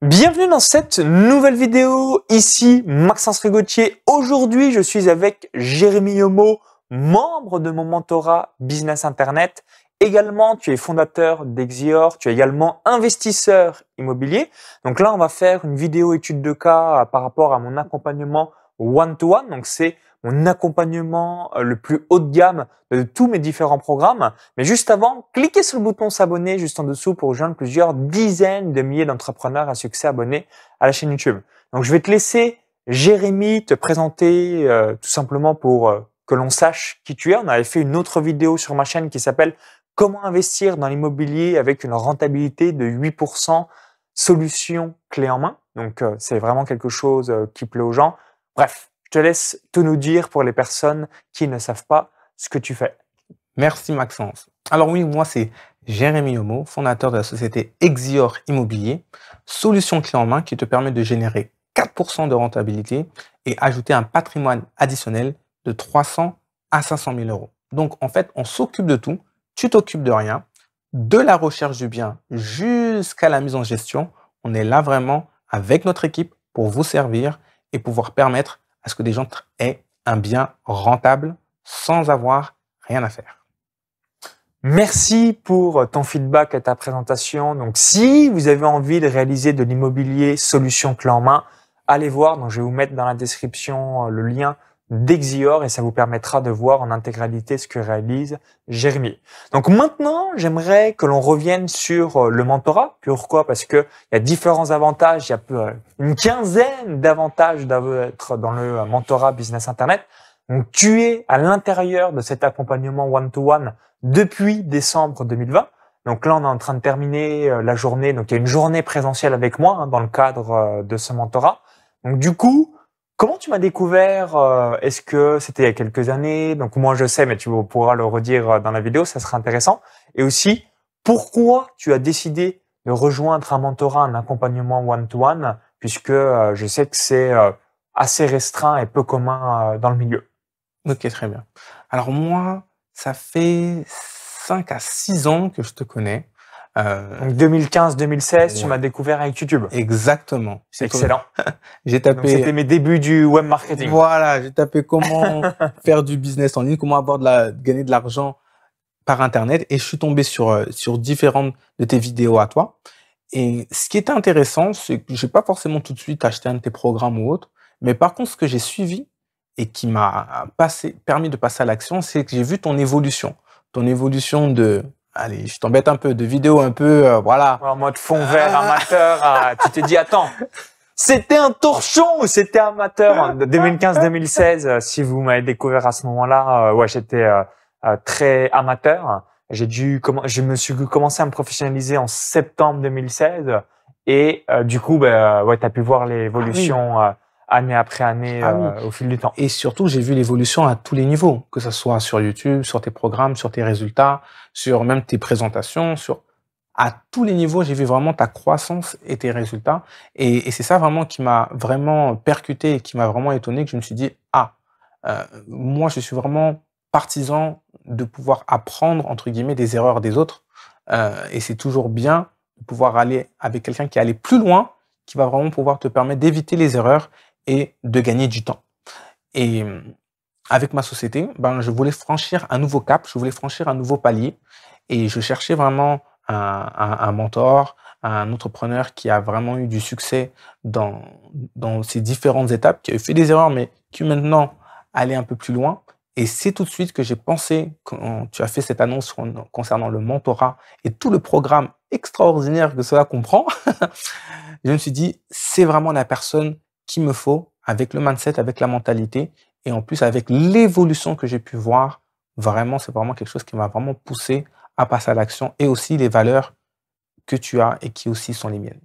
Bienvenue dans cette nouvelle vidéo, ici Maxence Rigotier. Aujourd'hui, je suis avec Jérémy Yomo, membre de mon mentorat Business Internet. Également, tu es fondateur d'Exior, tu es également investisseur immobilier. Donc là, on va faire une vidéo étude de cas par rapport à mon accompagnement one-to-one. Donc c'est mon accompagnement le plus haut de gamme de tous mes différents programmes. Mais juste avant, cliquez sur le bouton s'abonner juste en dessous pour rejoindre plusieurs dizaines de milliers d'entrepreneurs à succès abonnés à la chaîne YouTube. Donc je vais te laisser, Jérémy, te présenter tout simplement pour que l'on sache qui tu es. On avait fait une autre vidéo sur ma chaîne qui s'appelle Comment investir dans l'immobilier avec une rentabilité de 8%, solution clé en main. Donc c'est vraiment quelque chose qui plaît aux gens. Bref, je te laisse tout nous dire pour les personnes qui ne savent pas ce que tu fais. Merci Maxence. Alors oui, moi c'est Jérémy Yomo, fondateur de la société Exior Immobilier, solution clé en main qui te permet de générer 4% de rentabilité et ajouter un patrimoine additionnel de 300 à 500 000 euros. Donc en fait, on s'occupe de tout, tu t'occupes de rien, de la recherche du bien jusqu'à la mise en gestion. On est là vraiment avec notre équipe pour vous servir et pouvoir permettre à ce que des gens aient un bien rentable sans avoir rien à faire. Merci pour ton feedback et ta présentation. Donc, si vous avez envie de réaliser de l'immobilier solution clé en main, allez voir. Donc, je vais vous mettre dans la description le lien d'Exior et ça vous permettra de voir en intégralité ce que réalise Jérémy. Donc maintenant, j'aimerais que l'on revienne sur le mentorat. Pourquoi? Parce que il y a différents avantages. Il y a une quinzaine d'avantages d'être dans le mentorat Business Internet. Donc, tu es à l'intérieur de cet accompagnement one-to-one depuis décembre 2020. Donc là, on est en train de terminer la journée. Donc, il y a une journée présentielle avec moi dans le cadre de ce mentorat. Donc, du coup, comment tu m'as découvert? Est-ce que c'était il y a quelques années? Donc, moi, je sais, mais tu pourras le redire dans la vidéo, ça sera intéressant. Et aussi, pourquoi tu as décidé de rejoindre un mentorat, un accompagnement one-to-one, puisque je sais que c'est assez restreint et peu commun dans le milieu. Ok, très bien. Alors moi, ça fait 5 à 6 ans que je te connais. Donc 2015-2016, Ouais. tu m'as découvert avec YouTube. Exactement. C'est excellent. J'ai Donc tapé. c'était mes débuts du web marketing. Voilà, j'ai tapé comment faire du business en ligne, comment gagner de l'argent par Internet, et je suis tombé sur différentes de tes vidéos à toi. Et ce qui était intéressant, c'est que j'ai pas forcément tout de suite acheté un de tes programmes ou autre, mais par contre, ce que j'ai suivi et qui m'a permis de passer à l'action, c'est que j'ai vu ton évolution. Ton évolution allez, je t'embête un peu, de vidéos un peu, voilà. En mode fond vert amateur, tu t'es dit, attends, c'était un torchon ou c'était amateur en 2015-2016, si vous m'avez découvert à ce moment-là, ouais, j'étais très amateur. Je me suis commencé à me professionnaliser en septembre 2016 et du coup, ouais, t'as pu voir l'évolution année après année au fil du temps. Et surtout, j'ai vu l'évolution à tous les niveaux, que ce soit sur YouTube, sur tes programmes, sur tes résultats, sur même tes présentations, à tous les niveaux, j'ai vu vraiment ta croissance et tes résultats. Et c'est ça vraiment qui m'a vraiment percuté et qui m'a vraiment étonné, que je me suis dit, moi, je suis vraiment partisan de pouvoir apprendre, entre guillemets, des erreurs des autres. Et c'est toujours bien de pouvoir aller avec quelqu'un qui est allé plus loin, qui va vraiment pouvoir te permettre d'éviter les erreurs et de gagner du temps. Et avec ma société, je voulais franchir un nouveau cap, je voulais franchir un nouveau palier et je cherchais vraiment un mentor, un entrepreneur qui a vraiment eu du succès dans ces différentes étapes, qui a fait des erreurs, mais qui maintenant allait un peu plus loin. Et c'est tout de suite que j'ai pensé, quand tu as fait cette annonce concernant le mentorat et tout le programme extraordinaire que cela comprend, je me suis dit, c'est vraiment la personne qu'il me faut, avec le mindset, avec la mentalité, et en plus avec l'évolution que j'ai pu voir. Vraiment, c'est vraiment quelque chose qui m'a vraiment poussé à passer à l'action, et aussi les valeurs que tu as et qui aussi sont les miennes.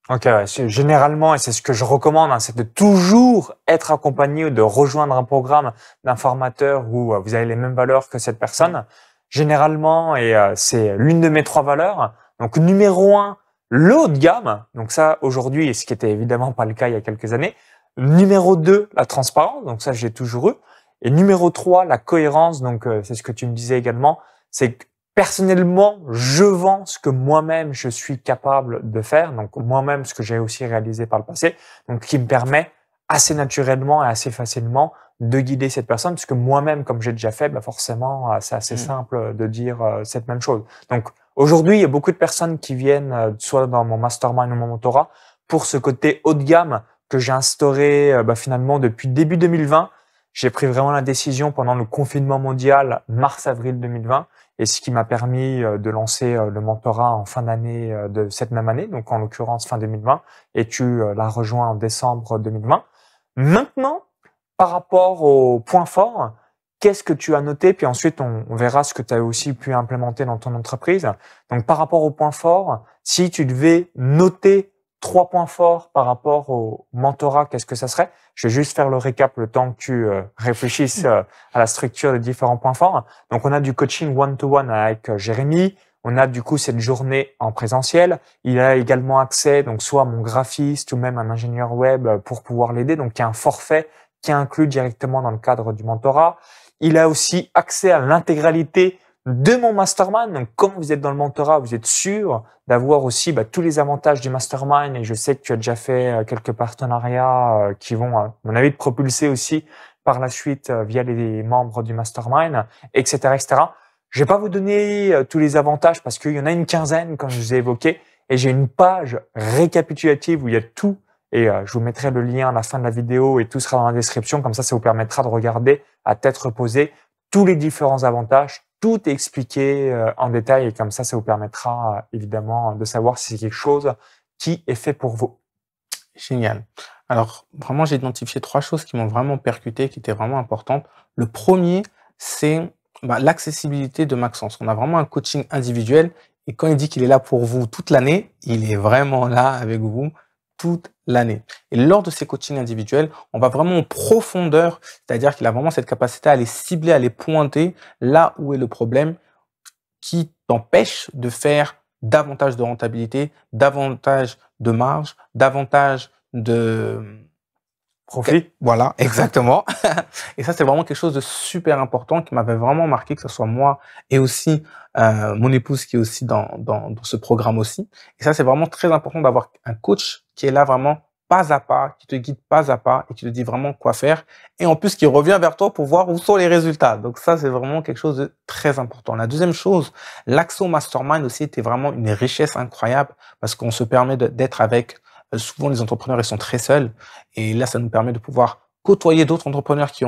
Ok, ouais, généralement, et c'est ce que je recommande, c'est de toujours être accompagné ou de rejoindre un programme d'un formateur où vous avez les mêmes valeurs que cette personne. Généralement, et c'est l'une de mes 3 valeurs. Donc numéro 1, le haut de gamme. Donc ça, aujourd'hui, et ce qui était évidemment pas le cas il y a quelques années. Numéro 2, la transparence. Donc ça, j'ai toujours eu. Et numéro 3, la cohérence. Donc c'est ce que tu me disais également. C'est que personnellement, je vends ce que moi-même je suis capable de faire, donc moi-même ce que j'ai aussi réalisé par le passé, donc qui me permet assez naturellement et assez facilement de guider cette personne, puisque moi-même, comme j'ai déjà fait, bah forcément, c'est assez simple de dire cette même chose. Donc aujourd'hui, il y a beaucoup de personnes qui viennent soit dans mon mastermind ou mon mentorat pour ce côté haut de gamme que j'ai instauré finalement depuis début 2020. J'ai pris vraiment la décision pendant le confinement mondial, mars-avril 2020, et ce qui m'a permis de lancer le mentorat en fin d'année de cette même année, donc en l'occurrence fin 2020, et tu l'as rejoint en décembre 2020. Maintenant, par rapport aux points forts, qu'est-ce que tu as noté? Puis ensuite, on verra ce que tu as aussi pu implémenter dans ton entreprise. Donc, par rapport aux points forts, si tu devais noter 3 points forts par rapport au mentorat, qu'est-ce que ça serait? Je vais juste faire le récap le temps que tu réfléchisses à la structure des différents points forts. Donc, on a du coaching one-to-one avec Jérémy. On a du coup cette journée en présentiel. Il a également accès, donc soit à mon graphiste ou même un ingénieur web pour pouvoir l'aider. Donc, il y a un forfait qui est inclus directement dans le cadre du mentorat. Il a aussi accès à l'intégralité de mon mastermind. Donc, quand vous êtes dans le mentorat, vous êtes sûr d'avoir aussi tous les avantages du mastermind. Et je sais que tu as déjà fait quelques partenariats qui vont, à mon avis, te propulser aussi par la suite via les membres du mastermind, etc., etc. Je vais pas vous donner tous les avantages parce qu'il y en a une quinzaine, comme je vous ai évoqué, et j'ai une page récapitulative où il y a tout, et je vous mettrai le lien à la fin de la vidéo et tout sera dans la description, comme ça vous permettra de regarder à tête reposée tous les différents avantages, tout est expliqué en détail, et comme ça vous permettra évidemment de savoir si c'est quelque chose qui est fait pour vous. Génial. Alors, vraiment, j'ai identifié 3 choses qui m'ont vraiment percuté, qui étaient vraiment importantes. Le premier, c'est l'accessibilité de Maxence. On a vraiment un coaching individuel et quand il dit qu'il est là pour vous toute l'année, il est vraiment là avec vous toute l'année. Et lors de ces coachings individuels, on va vraiment en profondeur, c'est-à-dire qu'il a vraiment cette capacité à les cibler, à les pointer là où est le problème qui t'empêche de faire davantage de rentabilité, davantage de marge, davantage de Profit. Voilà, exactement. Et ça, c'est vraiment quelque chose de super important qui m'avait vraiment marqué, que ce soit moi et aussi mon épouse qui est aussi dans ce programme aussi. Et ça, c'est vraiment très important d'avoir un coach qui est là vraiment pas à pas, qui te guide pas à pas et qui te dit vraiment quoi faire. Et en plus, qui revient vers toi pour voir où sont les résultats. Donc ça, c'est vraiment quelque chose de très important. La deuxième chose, l'accès au mastermind aussi était vraiment une richesse incroyable parce qu'on se permet d'être avec souvent, les entrepreneurs, ils sont très seuls. Et là, ça nous permet de pouvoir côtoyer d'autres entrepreneurs qui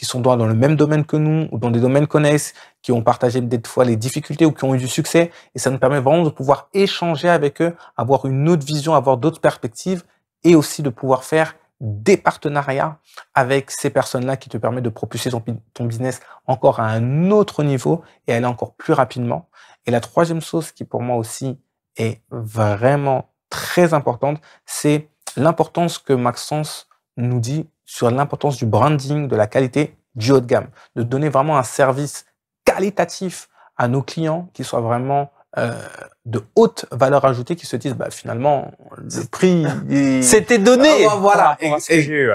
sont dans le même domaine que nous ou dans des domaines connaissent, qui ont partagé des fois les difficultés ou qui ont eu du succès. Et ça nous permet vraiment de pouvoir échanger avec eux, avoir une autre vision, avoir d'autres perspectives et aussi de pouvoir faire des partenariats avec ces personnes-là qui te permettent de propulser ton business encore à un autre niveau et aller encore plus rapidement. Et la troisième chose qui pour moi aussi est vraiment très importante, c'est l'importance que Maxence nous dit sur l'importance du branding, de la qualité, du haut de gamme, de donner vraiment un service qualitatif à nos clients qui soit vraiment de haute valeur ajoutée, qui se disent finalement le prix c'était donné. Voilà,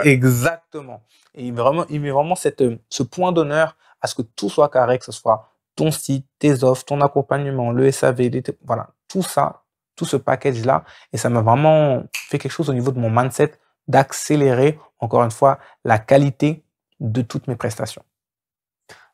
exactement. Et vraiment, il met vraiment ce point d'honneur à ce que tout soit carré, que ce soit ton site, tes offres, ton accompagnement, le SAV, voilà, tout ça, tout ce package-là. Et ça m'a vraiment fait quelque chose au niveau de mon mindset d'accélérer, encore une fois, la qualité de toutes mes prestations.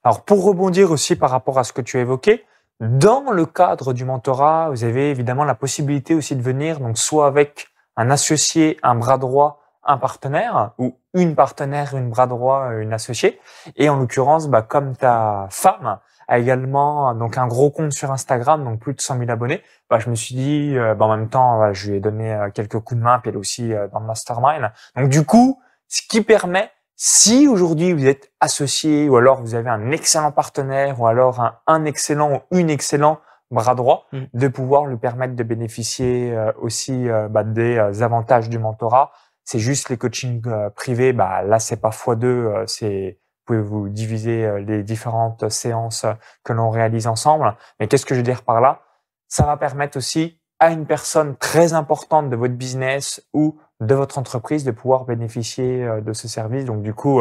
Alors, pour rebondir aussi par rapport à ce que tu as évoqué, dans le cadre du mentorat, vous avez évidemment la possibilité aussi de venir, donc soit avec un associé, un bras droit, un partenaire, ou une partenaire, une bras droit, une associée. Et en l'occurrence, comme ta femme a également donc un gros compte sur Instagram, donc plus de 100 000 abonnés, je me suis dit, en même temps, je lui ai donné quelques coups de main, puis elle est aussi dans le mastermind. Donc du coup, ce qui permet, si aujourd'hui vous êtes associé ou alors vous avez un excellent partenaire ou alors un excellent ou une excellent bras droit, de pouvoir lui permettre de bénéficier aussi des avantages du mentorat. C'est juste les coachings privés, là c'est pas x2, vous pouvez vous diviser les différentes séances que l'on réalise ensemble. Mais qu'est-ce que je veux dire par là? Ça va permettre aussi à une personne très importante de votre business ou de votre entreprise de pouvoir bénéficier de ce service. Donc du coup,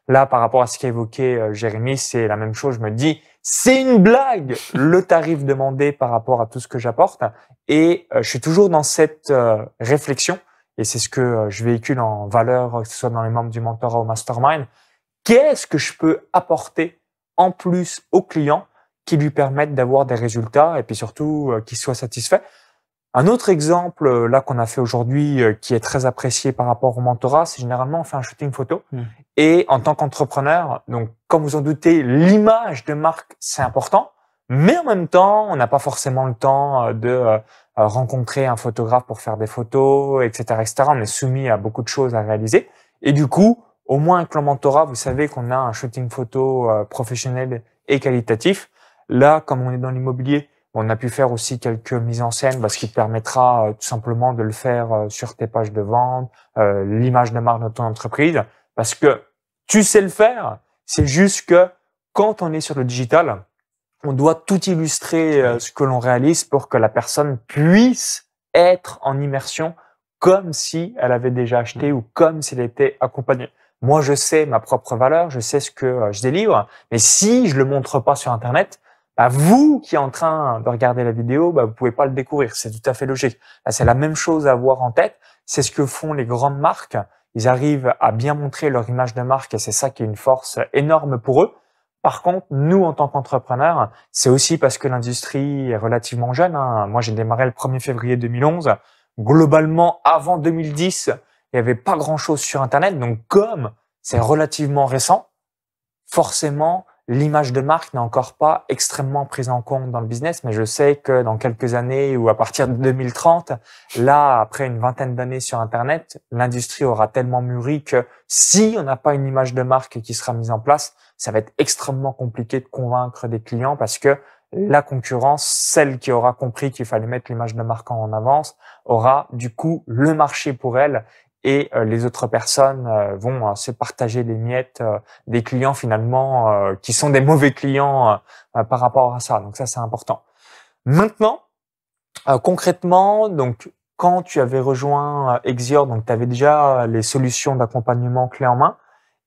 là, par rapport à ce qu'a évoqué Jérémy, c'est la même chose. Je me dis, c'est une blague le tarif demandé par rapport à tout ce que j'apporte. Et je suis toujours dans cette réflexion, et c'est ce que je véhicule en valeur, que ce soit dans les membres du mentorat ou mastermind. Qu'est-ce que je peux apporter en plus au client qui lui permettent d'avoir des résultats et puis surtout qu'il soit satisfait? Un autre exemple là qu'on a fait aujourd'hui qui est très apprécié par rapport au mentorat, c'est généralement on fait un shooting photo. Et en tant qu'entrepreneur, donc comme vous en doutez, l'image de marque c'est important, mais en même temps on n'a pas forcément le temps de rencontrer un photographe pour faire des photos, etc., etc. On est soumis à beaucoup de choses à réaliser et du coup, au moins avec le mentorat, vous savez qu'on a un shooting photo professionnel et qualitatif. Là, comme on est dans l'immobilier, on a pu faire aussi quelques mises en scène, ce qui te permettra tout simplement de le faire sur tes pages de vente, l'image de marque de ton entreprise, parce que tu sais le faire. C'est juste que quand on est sur le digital, on doit tout illustrer ce que l'on réalise pour que la personne puisse être en immersion comme si elle avait déjà acheté ou comme s'il était accompagné. Moi, je sais ma propre valeur, je sais ce que je délivre, mais si je le montre pas sur Internet, vous qui êtes en train de regarder la vidéo, vous pouvez pas le découvrir. C'est tout à fait logique. C'est la même chose à avoir en tête. C'est ce que font les grandes marques. Ils arrivent à bien montrer leur image de marque et c'est ça qui est une force énorme pour eux. Par contre, nous, en tant qu'entrepreneurs, c'est aussi parce que l'industrie est relativement jeune. Moi, j'ai démarré le 1er février 2011. Globalement, avant 2010, il n'y avait pas grand-chose sur Internet. Donc, comme c'est relativement récent, forcément, l'image de marque n'est encore pas extrêmement prise en compte dans le business, mais je sais que dans quelques années ou à partir de 2030, là, après une vingtaine d'années sur Internet, l'industrie aura tellement mûri que si on n'a pas une image de marque qui sera mise en place, ça va être extrêmement compliqué de convaincre des clients parce que la concurrence, celle qui aura compris qu'il fallait mettre l'image de marque en avance, aura du coup le marché pour elle. Et les autres personnes vont se partager les miettes des clients finalement qui sont des mauvais clients par rapport à ça. Donc ça, c'est important. Maintenant, concrètement, donc quand tu avais rejoint Exior, donc tu avais déjà les solutions d'accompagnement clé en main.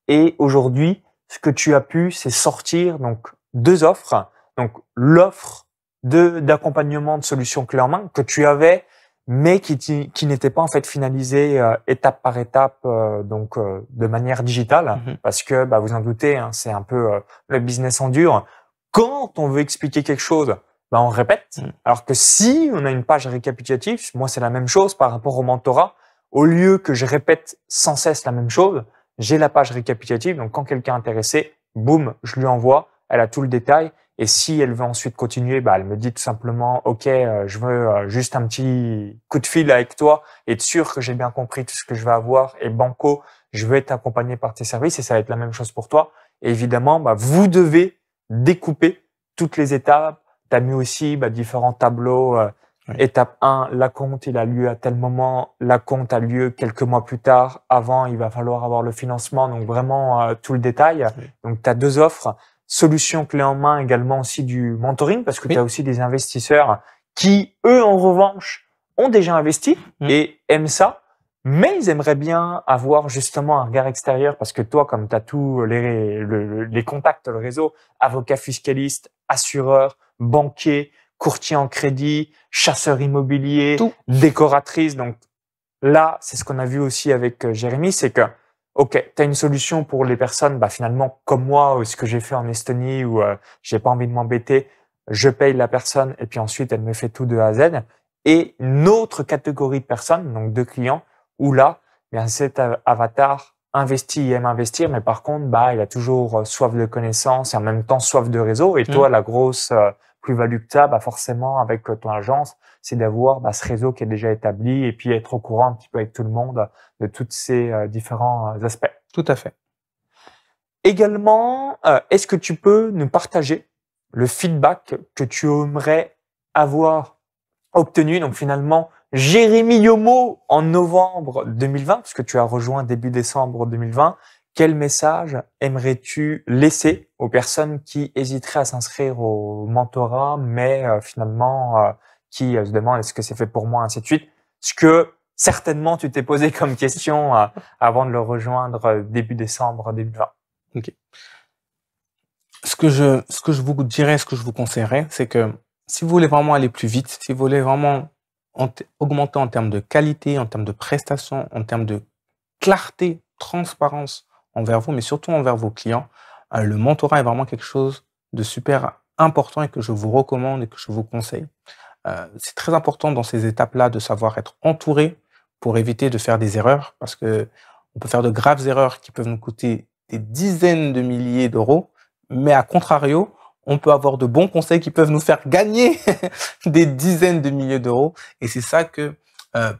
Et aujourd'hui, ce que tu as pu, c'est sortir donc 2 offres. Donc l'offre d'accompagnement de solutions clé en main que tu avais mais qui n'était pas en fait finalisé étape par étape, de manière digitale, parce que vous en doutez, c'est un peu le business en dur. Quand on veut expliquer quelque chose, on répète. Alors que si on a une page récapitulative, moi c'est la même chose par rapport au mentorat. Au lieu que je répète sans cesse la même chose, j'ai la page récapitulative. Donc quand quelqu'un est intéressé, boum, je lui envoie. Elle a tout le détail. Et si elle veut ensuite continuer, elle me dit tout simplement, OK, je veux juste un petit coup de fil avec toi et être sûr que j'ai bien compris tout ce que je vais avoir. Et banco, je veux être accompagné par tes services et ça va être la même chose pour toi. Et évidemment, vous devez découper toutes les étapes. Tu as mis aussi différents tableaux. Étape 1, l'acompte, il a lieu à tel moment. L'acompte a lieu quelques mois plus tard. Avant, il va falloir avoir le financement. Donc vraiment tout le détail. Donc tu as 2 offres. Solution clé en main également aussi du mentoring parce que tu as aussi des investisseurs qui, eux, en revanche, ont déjà investi et aiment ça, mais ils aimeraient bien avoir justement un regard extérieur parce que toi, comme tu as tous les contacts, le réseau, avocat fiscaliste, assureur, banquier, courtier en crédit, chasseur immobilier, décoratrice. Donc là, c'est ce qu'on a vu aussi avec Jérémy, c'est que OK, tu as une solution pour les personnes, finalement, comme moi, ou ce que j'ai fait en Estonie, où j'ai pas envie de m'embêter, je paye la personne et puis ensuite, elle me fait tout de A à Z. Et une autre catégorie de personnes, donc de clients, où là, cet avatar investit et aime investir, mais par contre, il a toujours soif de connaissances et en même temps soif de réseau. Et toi, la grosse plus-value que tu as, forcément, avec ton agence, c'est d'avoir ce réseau qui est déjà établi et puis être au courant un petit peu avec tout le monde de tous ces différents aspects. Tout à fait. Également, est-ce que tu peux nous partager le feedback que tu aimerais avoir obtenu? Donc finalement, Jérémy Yomo en novembre 2020, puisque tu as rejoint début décembre 2020, quel message aimerais-tu laisser aux personnes qui hésiteraient à s'inscrire au mentorat, mais finalement qui se demandent est-ce que c'est fait pour moi, ainsi de suite? Ce que certainement tu t'es posé comme question avant de le rejoindre début décembre 2020. Ok. ce que je vous dirais, ce que je vous conseillerais, c'est que si vous voulez vraiment aller plus vite, si vous voulez vraiment augmenter en termes de qualité, en termes de prestations, en termes de clarté, transparence envers vous, mais surtout envers vos clients, le mentorat est vraiment quelque chose de super important et que je vous recommande et que je vous conseille. C'est très important dans ces étapes-là de savoir être entouré pour éviter de faire des erreurs, parce que on peut faire de graves erreurs qui peuvent nous coûter des dizaines de milliers d'euros, mais à contrario, on peut avoir de bons conseils qui peuvent nous faire gagner des dizaines de milliers d'euros. Et c'est ça que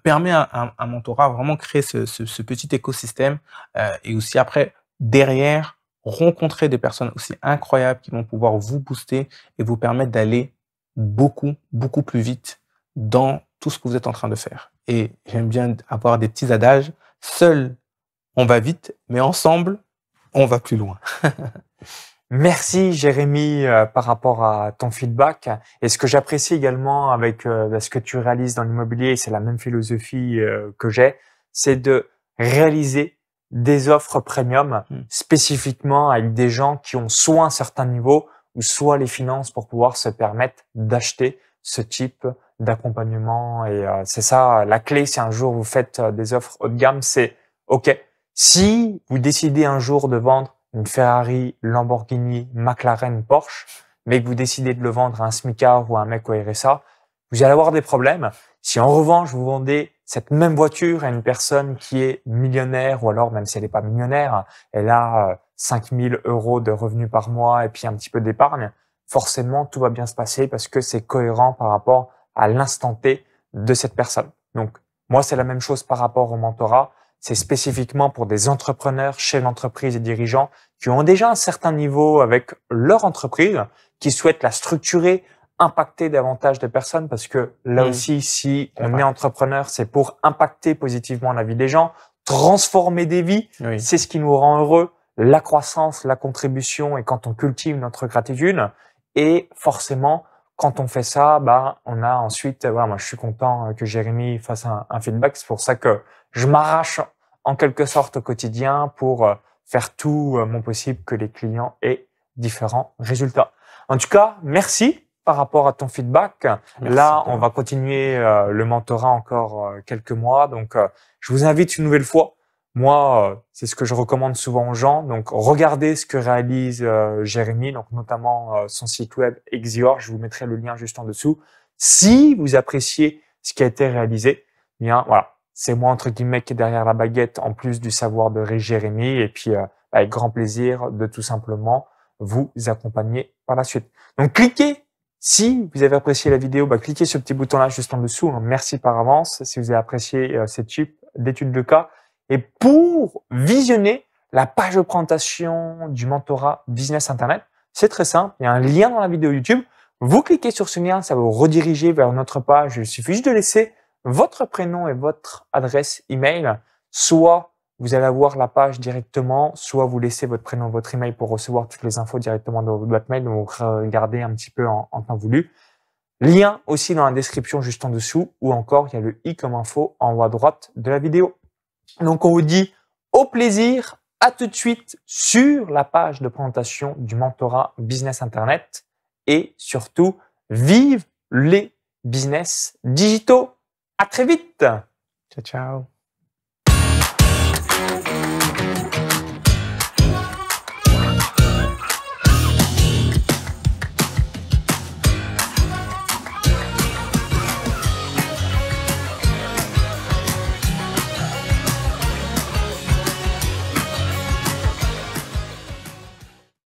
permet un mentorat, vraiment créer ce petit écosystème et aussi après, derrière, rencontrer des personnes aussi incroyables qui vont pouvoir vous booster et vous permettre d'aller beaucoup plus vite dans tout ce que vous êtes en train de faire. Et j'aime bien avoir des petits adages. Seul, on va vite, mais ensemble, on va plus loin. Merci Jérémy par rapport à ton feedback. Et ce que j'apprécie également avec ce que tu réalises dans l'immobilier, c'est la même philosophie que j'ai, c'est de réaliser des offres premium spécifiquement avec des gens qui ont soit un certain niveau ou soit les finances pour pouvoir se permettre d'acheter ce type d'accompagnement. Et c'est ça, la clé, si un jour vous faites des offres haut de gamme, c'est OK, si vous décidez un jour de vendre une Ferrari, Lamborghini, McLaren, Porsche, mais que vous décidez de le vendre à un smicard ou à un mec au RSA, vous allez avoir des problèmes. Si en revanche, vous vendez cette même voiture à une personne qui est millionnaire, ou alors même si elle n'est pas millionnaire, elle a 5 000 € de revenus par mois et puis un petit peu d'épargne, forcément, tout va bien se passer parce que c'est cohérent par rapport à l'instant T de cette personne. Donc, moi, c'est la même chose par rapport au mentorat. C'est spécifiquement pour des entrepreneurs, chefs d'entreprise et dirigeants qui ont déjà un certain niveau avec leur entreprise, qui souhaitent la structurer, impacter davantage de personnes parce que là aussi, si on est entrepreneur, c'est pour impacter positivement la vie des gens, transformer des vies. Oui. C'est ce qui nous rend heureux, la croissance, la contribution et quand on cultive notre gratitude. Et forcément, quand on fait ça, on a ensuite, voilà, moi je suis content que Jérémy fasse un feedback. C'est pour ça que je m'arrache en quelque sorte au quotidien pour faire tout mon possible que les clients aient différents résultats. En tout cas, merci par rapport à ton feedback. Merci. Là, on va continuer le mentorat encore quelques mois. Donc, je vous invite une nouvelle fois. Moi, c'est ce que je recommande souvent aux gens. Donc, regardez ce que réalise Jérémy, donc notamment son site web Exior. Je vous mettrai le lien juste en dessous. Si vous appréciez ce qui a été réalisé, bien voilà. C'est moi, entre guillemets, qui est derrière la baguette, en plus du savoir de Jérémy. Et puis, avec grand plaisir de tout simplement vous accompagner par la suite. Donc, cliquez. Si vous avez apprécié la vidéo, cliquez sur ce petit bouton-là juste en dessous. Merci par avance si vous avez apprécié ce type d'étude de cas. Et pour visionner la page de présentation du mentorat Business Internet, c'est très simple. Il y a un lien dans la vidéo YouTube. Vous cliquez sur ce lien, ça va vous rediriger vers notre page. Il suffit juste de laisser votre prénom et votre adresse email. Soit vous allez avoir la page directement, soit vous laissez votre prénom, votre email pour recevoir toutes les infos directement dans votre boîte mail. Donc, regardez un petit peu en temps voulu. Lien aussi dans la description juste en dessous, ou encore, il y a le i comme info en haut à droite de la vidéo. Donc, on vous dit au plaisir, à tout de suite sur la page de présentation du mentorat Business Internet et surtout, vive les business digitaux. À très vite. Ciao, ciao.